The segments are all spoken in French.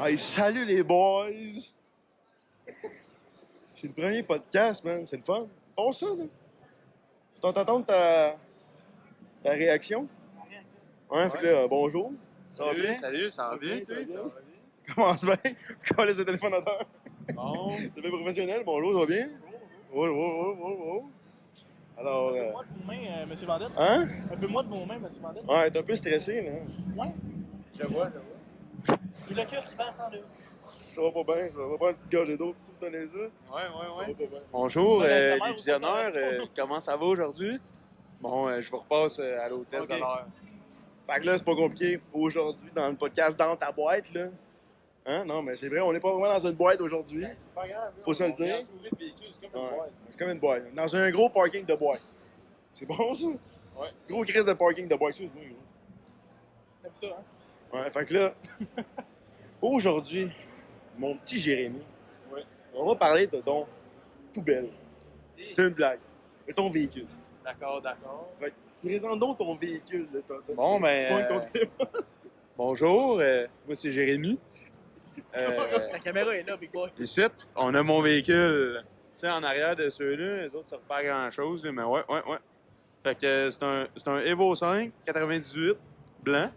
Hey, salut les boys! C'est le premier podcast, man. C'est le fun. Bon ça, là. Tu t'entends ta réaction? Ouais, fait que là, bonjour. Ça va bien? Salut, ça va bien, Ça va toi? bien? Ça va bien? Commence bien. Comment laisse le téléphonateur? Bon. C'est bien professionnel. Bonjour, ça va bien? Oh. Alors, Un peu moins de vos mains, M. Vandette. hein? Un peu moins de vos mains, M. Vandette. Ouais, t'es un peu stressé, là. Ouais. Je vois. Et le cœur qui passe en deux. Ça va pas bien. Ça va prendre une petite gorgée d'eau pour tu me donner ça. Ouais. Ça va pas bien. Bonjour, C'est un les SMR visionnaires. ou pas? Comment ça va aujourd'hui? Bon, je vous repasse à l'hôtesse Ok. de l'heure. Fait que là, c'est pas compliqué. Aujourd'hui, dans le podcast Dans ta boîte, là. Hein? Non, mais c'est vrai, on n'est pas vraiment dans une boîte aujourd'hui. C'est pas grave. Faut se le dire. Entouré de véhicules, c'est comme une Ouais, boîte. c'est comme une boîte. Dans un gros parking de boîte. C'est bon, ça? Ouais. Gros crise de parking de boîte. Excuse-moi, gros. T'aimes ça, hein? Ouais, fait que là, aujourd'hui, mon petit Jérémy, Ouais. on va parler de ton poubelle. C'est une blague. De ton véhicule. D'accord. Fait que, présente donc ton véhicule. Là, Bon, ben, Pointe ton téléphone. Bonjour, moi c'est Jérémy. La caméra est là, big boy. Ici, on a mon véhicule. Tu sais, en arrière de ceux-là, les autres, ça ne pas grand-chose, là, mais ouais. Fait que c'est un Evo 5, 98, blanc,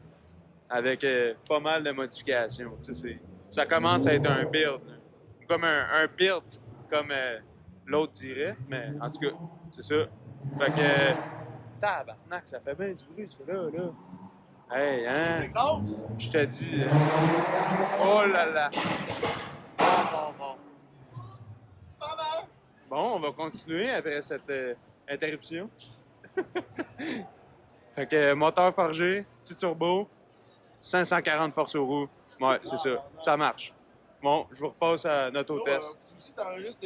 avec pas mal de modifications. Tu sais, ça commence à être un build. Là. Comme un build, comme l'autre dirait, mais en tout cas, c'est ça. Fait que, tabarnak, ça fait bien du bruit, ça, là. Hey, hein? Exhaust. Je te dis. Oh là là. Bon. Bon, on va continuer après cette interruption. Fait que moteur forgé, petit turbo, 540 forces aux roues. Ouais, c'est ça. Ça marche. Bon, je vous repasse à notre hôtesse. Tu aussi, t'enregistres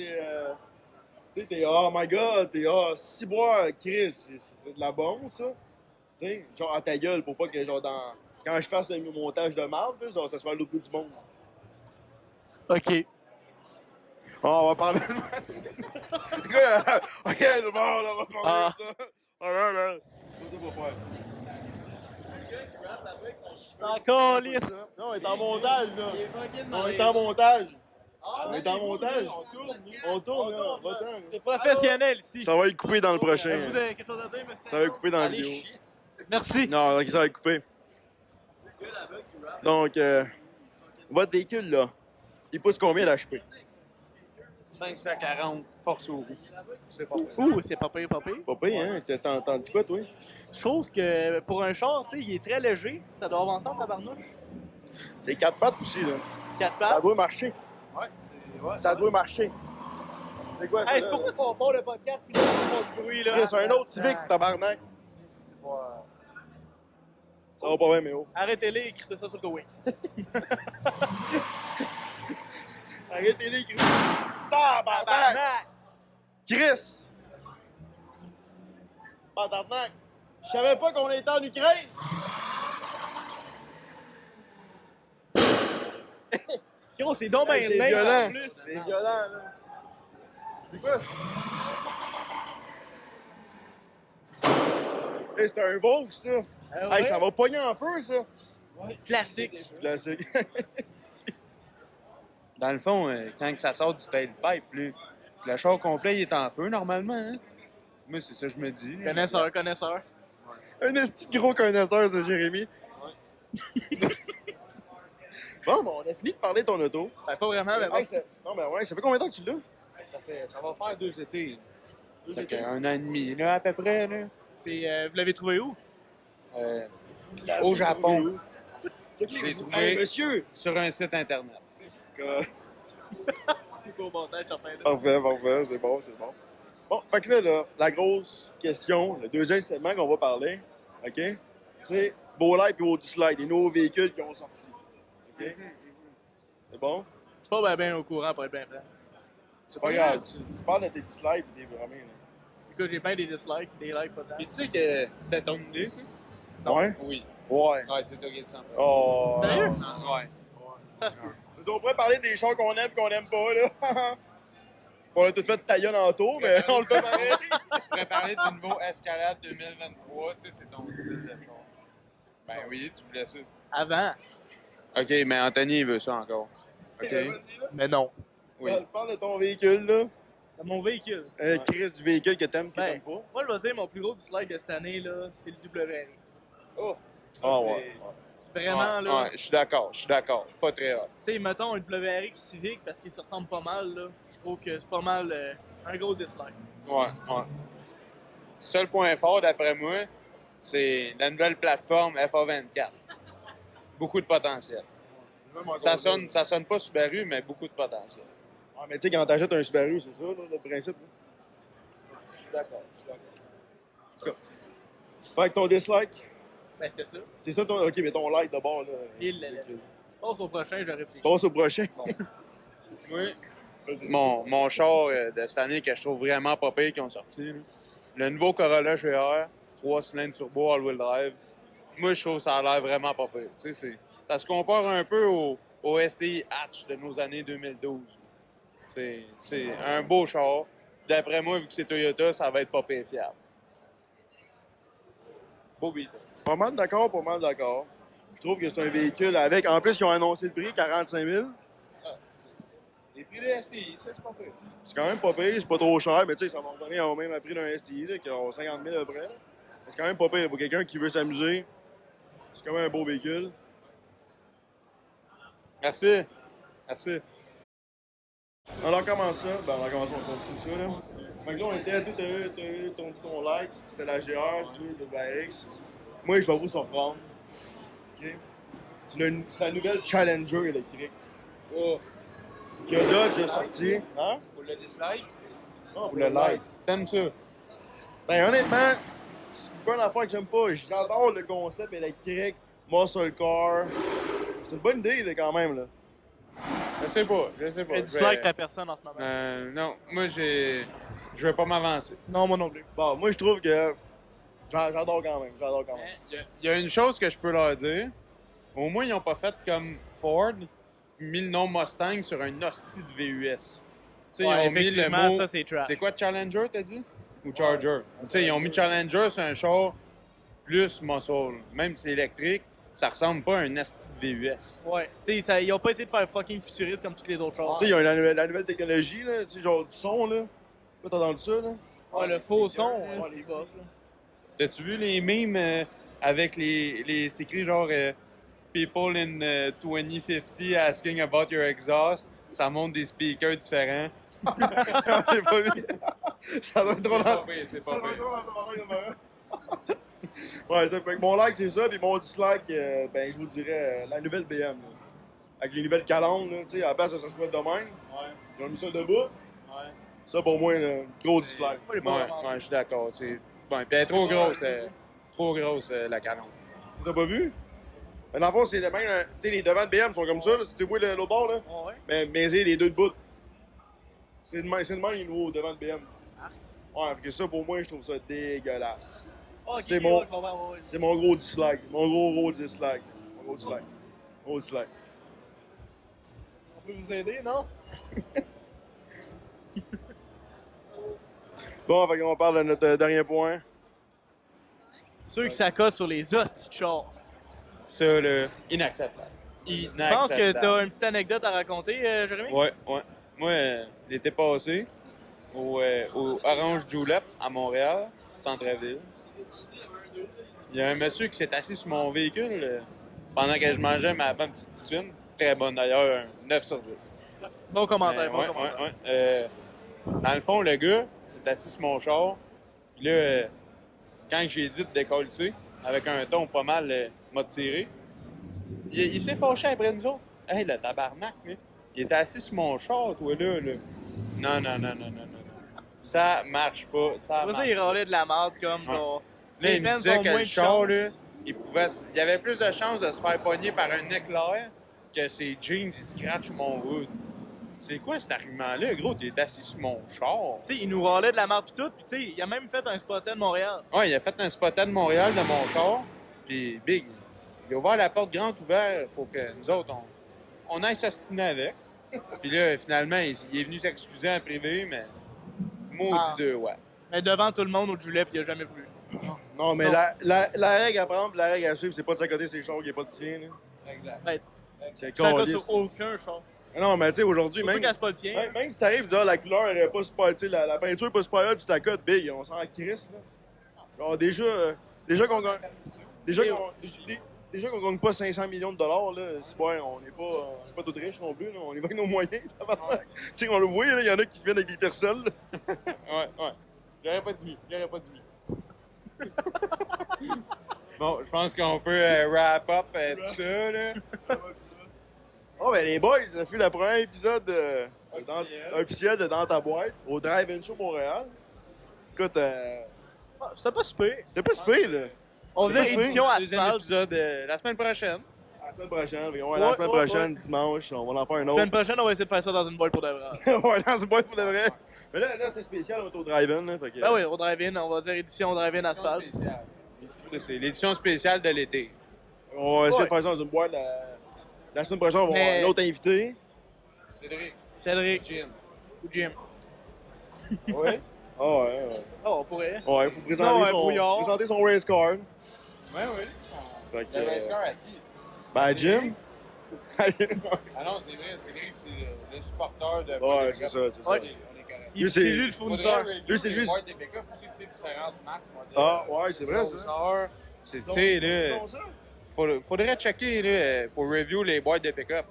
t'es oh my god, t'es si bois, Chris, c'est de la bombe, ça. Tu sais, genre à ta gueule pour pas que, genre, quand je fasse le montage de marde, là, ça se fait à l'autre bout du monde. OK. On va parler de. Ok, c'est bon, on va parler de ça. Alright. C'est ça pour faire. Encore lisse. Non, on est en montage, là. On est en montage. On est en montage. On tourne, là. Va-t'en. C'est professionnel ici. Ça va être coupé dans le prochain. Vous avez quelque chose à dire, monsieur? Ça va être coupé dans la vidéo. Merci. Non, ok, ça va être coupé. Donc, votre véhicule, là, il pousse combien l'HP? 540 forces aux roues. C'est pas pire. Ouh, c'est pas pire. Pas pire, hein? T'as dit quoi, toi? Je trouve que pour un char, tu sais, il est très léger. Ça doit avancer en tabarnouche. C'est 4 pattes aussi, là. 4 Ça pattes. doit marcher. Ouais, c'est. Ouais. Ça doit marcher. C'est quoi, ça? Hey, c'est pourquoi qu'on part le podcast puis on fait du bruit, là? C'est un autre Civic, tabarnak. Ça va pas bien, mais oh. Arrêtez-les et crissez ça sur le towing. Arrêtez-les, Chris. Tabarnak! Chris! Tabarnak! Je savais pas qu'on était en Ukraine! Gros, c'est donc Hey, bien c'est laid, violent. en plus. C'est violent, là. C'est quoi ça? Hey, c'est un Vogue, ça. Ah ouais? Hey, ça va pogner en feu, ça. Classique. Classique. Dans le fond, quand que ça sort du tailpipe, là, le char complet il est en feu normalement. Hein? Moi, c'est ça que je me dis. là. Connaisseur. Un esti de gros connaisseur, ce Jérémy. Bon, on a fini de parler de ton auto. Ben, pas vraiment, mais bon. Hey, non, mais ouais, ça fait combien de temps que tu l'as? Ça va faire 2 étés. Deux Fait étés? un an et demi, là, à peu près. Là. Puis, vous l'avez trouvé où? Au Japon, Je l'ai trouvé. Hey, monsieur! sur un site internet. Au montage, t'as fait là. Parfait, c'est bon. Bon, fait que là, la grosse question, le deuxième segment qu'on va parler, OK, c'est vos likes et vos dislikes, les nouveaux véhicules qui ont sorti. OK? C'est bon? Je suis pas bien au courant pour être bien franc. C'est pas grave, tu parles de tes dislikes et des vraiment. Écoute, j'ai bien des dislikes, des likes, pas tant. Puis tu sais que c'était ton idée, ça? Ouais? Oui. Ouais. Ouais, c'est toi qui le sens. Oh. Sérieux? Ouais. Ça se peut. On pourrait parler des chars qu'on aime et qu'on aime pas, là. On a tout fait de ta gueule en tour, mais on le fait pareil. Tu pourrais parler du nouveau Escalade 2023, tu sais, c'est ton style de char. Ben oui, tu voulais ça. Avant. OK, mais Anthony, il veut ça encore. OK? Vas-y, là. Mais non. Oui. Parle de ton véhicule, là. Dans mon véhicule. Chris, du véhicule que t'aimes, que Ben, t'aimes pas. Moi, je vais dire, mon plus gros dislike de cette année, là, c'est le WRX. Oh! Ah ouais. Vraiment, là. Ouais, je suis d'accord. Pas très hot. Tu sais, mettons, le WRX Civic, parce qu'il se ressemble pas mal, là. Je trouve que c'est pas mal un gros dislike. Ouais. Seul point fort, d'après moi, c'est la nouvelle plateforme FA24. Beaucoup de potentiel. Ça sonne pas Subaru, mais beaucoup de potentiel. Ah, mais tu sais, quand t'achètes un Subaru, c'est ça, là, le principe. Là. Je suis d'accord. Fait que ton dislike, Ben, c'était ça. c'est ça ton. Ok, mais ton like d'abord, là. Il l'allait. Passe au prochain, je réfléchis. Passe au prochain. Oui. Vas-y. Mon char de cette année que je trouve vraiment pas pire qui ont sorti, là. Le nouveau Corolla GR, 3 cylindres turbo all-wheel drive. Moi, je trouve que ça a l'air vraiment pas pire. Tu sais, ça se compare un peu au STI Hatch de nos années 2012. C'est un beau char. D'après moi, vu que c'est Toyota, ça va être pas pire fiable. Beau beat. Pas mal d'accord, pas mal d'accord. Je trouve que c'est un véhicule avec. En plus, ils ont annoncé le prix, 45 000. Les prix de STI, ça, c'est pas pire. C'est quand même pas pire, c'est pas trop cher, mais tu sais, ça va revenir au même prix d'un STI, là, qui a 50 000 à peu près. Là. C'est quand même pas pire pour quelqu'un qui veut s'amuser. C'est quand même un beau véhicule. Merci. Alors, on commence ça. Ben, on commence, on continue ça, là. Fait que là, on était, tout ton dit ton like, c'était la GR, tout, le VX. Moi, je vais vous surprendre. OK? C'est la nouvelle Challenger électrique. Oh. Que Dodge a sorti. Hein? Pour le dislike? Non, Pour le like? T'aimes ça? Ben, honnêtement, c'est pas une affaire que j'aime pas. J'adore le concept électrique, muscle car. C'est une bonne idée, là, quand même, là. Je sais pas. Un dislike à personne en ce moment. Non, moi, je vais pas m'avancer. Non, moi non plus. Bon, moi, je trouve que j'adore quand même. Il y a une chose que je peux leur dire. Au moins, ils ont pas fait comme Ford, mis le nom Mustang sur un hostie de VUS. Tu sais, Ouais, ils ont mis le effectivement, mot... ça, c'est trash. C'est quoi Challenger, t'as dit? Ou Charger? Tu sais, ils ont mis Challenger sur un char plus muscle. Même si c'est électrique, ça ressemble pas à un hostie de VUS. Ouais. Tu sais, ils ont pas essayé de faire fucking futuriste comme toutes les autres choses. Tu sais, il y a la nouvelle technologie, là, tu sais, genre du son, là. Là, t'as entendu ça, là? Ouais, le faux son, Ouais, c'est les bof, là. T'as-tu vu les memes avec c'est écrit genre People in 2050 asking about your exhaust? Ça montre des speakers différents. J'ai pas vu. Ça doit être trop lent. C'est pas pire. Ouais, ça fait que mon like, c'est ça. Puis mon dislike, ben, je vous dirais la nouvelle BM. Là. Avec les nouvelles calandres, là, tu sais, à la place, ça soit de même. Ouais. Ils ont mis ça debout. Ça, pour moi, là, gros dislike. Moi, j'ai pas vraiment- Ouais, je suis d'accord. C'est... Bon, puis elle est trop grosse, la canon. Tu l'as pas vu? Mais dans le fond, c'est le même. Tu sais, les devants de BM sont comme ça, là, si tu vois l'autre bord, là. Ouais. Mais c'est les deux de bout. C'est le même les nouveaux devant de BM. Ouais, fait que ça, pour moi, je trouve ça dégueulasse. Ok, C'est ok, mon- ouais, je comprends, ouais. C'est mon gros dislike. Mon gros dislike. Mon gros dislike. Gros dislike. On peut vous aider, non? Bon, fait qu'on parle de notre dernier point. Ceux qui s'accotent sur les hosties de char. Ça, là, inacceptable. Je pense que t'as une petite anecdote à raconter, Jérémy? Ouais. Moi, l'été passé, au Orange Julep, à Montréal, centre-ville, il y a un monsieur qui s'est assis sur mon véhicule pendant que je mangeais ma bonne petite poutine. Très bonne d'ailleurs, un 9 sur 10. Bon commentaire, bon Ouais, commentaire. ouais. Dans le fond, le gars s'est assis sur mon char. Puis là, quand j'ai dit de décoller, avec un ton pas mal m'a tiré, il s'est fâché après nous autres. Hey, le tabarnak, là. Il était assis sur mon char, toi, là. Non. Ça marche pas, ça Après ça, marche il pas. râlait de la merde comme Ouais. ton. Là, il me disait que le char, là, chance. il y avait plus de chances de se faire pogner par un éclair que ses jeans, ils scratchent mon hood. C'est quoi cet argument-là? Gros, t'es assis sur mon char. Tu sais, il nous râlait de la merde pis tout, pis tu sais, il a même fait un spotted de Montréal. Ouais, il a fait un spotted de Montréal de mon char. Puis, big, il a ouvert la porte grande ouverte pour que nous autres, on aille s'ostiner avec. Puis là, finalement, il est venu s'excuser en privé, mais maudit deux, ouais. Mais devant tout le monde au Julep, il a jamais voulu. Non, mais Non. la règle à prendre, la règle à suivre, c'est pas de s'accoter ses chars qui est pas de tien. Là. Exact. Ouais. C'est Tu encore con. sur aucun char. Non, mais tu sais, aujourd'hui, Surtout même, quand c'est pas le tien. même si t'arrives et dire la couleur est pas super, tu sais, la peinture est pas super hot, tu t'accotes, big, on s'en crisse, là. Alors, déjà qu'on gagne. Déjà qu'on gagne pas 500 millions de dollars, là, c'est pas, on n'est pas tous riches non plus, là. On est avec nos moyens, tabarnak. Tu sais, on le voit, il y en a qui viennent avec des tercels. Ouais. J'aurais pas dit mieux. Bon, je pense qu'on peut wrap up tout ça, là. Oh, ben les boys, ça fut le premier épisode officiel de Dans ta boîte au Drive-In Show Montréal. Écoute, Ah, c'était pas super. c'était pas super, là. On faisait C'était pas édition Deuxième asphalte. épisode la semaine prochaine. La semaine prochaine, la semaine prochaine, dimanche, on va en faire un La autre. semaine prochaine, on va essayer de faire ça dans une boîte pour de vrai. Ouais, dans une boîte pour de vrai. Mais là c'est spécial, on est au Drive-In, là. Fait que, Ben oui, au drive-in, on va dire édition drive-in asphalte. Ça, c'est l'édition spéciale de l'été. On va essayer de Ouais. faire ça dans une boîte. La semaine prochaine, on va avoir Mais- un autre invité. Cédric. Cédric Jim. ou Jim. Ouais. Ah ouais. Oh, on pourrait. Ouais, il faut présenter, Brouillard. présenter son race card. Ouais. Fait que, Le race car à qui? ben, Jim. Ah non, c'est vrai, Cédric, c'est le supporter de. Ouais, c'est ça, c'est ça. Ouais. On est correct. Il c'est- c'est lui le fournisseur. Lui, c'est lui. Les boîtes des pick-up aussi, c'est différentes marques, modèles. Ah, ouais, c'est vrai, ça. Grosseur. C'est, tu sais, là, Donc, ça? faudrait checker, là, pour review les boîtes de pick-up.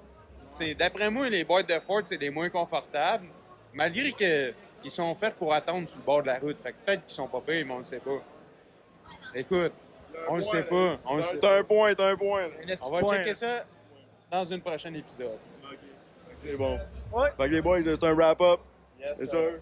D'après moi, les boîtes de Ford, c'est les moins confortables, malgré qu'ils sont faits pour attendre sur le bord de la route. Fait que peut-être qu'ils sont pas pires, mais on le sait pas. Écoute, on le sait pas. On le sait T'as un point, t'as un point. On va checker ça dans une prochaine épisode. Ok, c'est bon. Ouais. Fait que les boys, c'est un wrap-up. Yes, C'est sir. sûr.